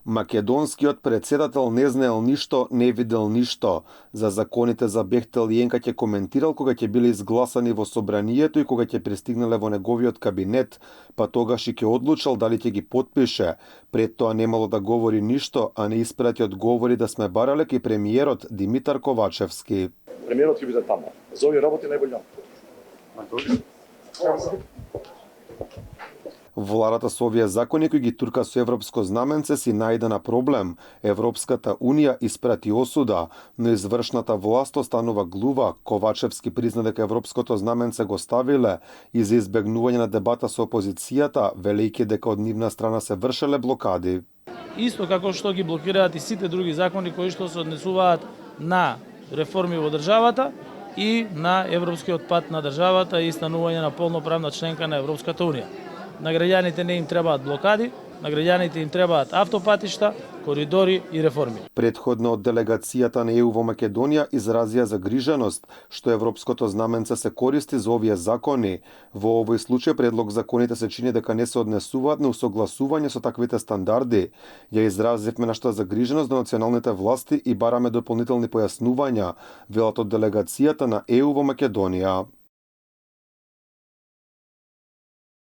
Македонскиот председател не знаел ништо, не видел ништо. За законите за Бехтел Јенка ќе коментирал кога ќе биле изгласани во собранието и кога ќе пристигнале во неговиот кабинет, па тогаш и ќе одлучал дали ќе ги потпише. Пред тоа немало да говори ништо, а не испрати одговори да сме барале кај премиерот Димитар Ковачевски. Премиерот ќе биде таму. За овие работи најбољно. Владата со овие закони кои ги турка со европско знаменце си најде на проблем. Европската унија испрати осуда, но извршната власт останува глува. Ковачевски призна дека европското знаменце го ставиле и за избегнување на дебата со опозицијата, велејќи дека од нивна страна се вршеле блокади. Исто како што ги блокираат и сите други закони кои што се однесуваат на реформи во државата и на европскиот пат на државата и станување на полноправна членка на Европската унија. На граѓаните не им требаат блокади, на граѓаните им требаат автопатишта, коридори и реформи. Претходно од делегацијата на ЕУ во Македонија изразија загриженост што европското знаменце се користи за овие закони. Во овој случај предлог законите се чини дека не се однесуваат на усогласување со таквите стандарди. Ја изразивме нашата загриженост до националните власти и бараме дополнителни појаснувања, велат од делегацијата на ЕУ во Македонија.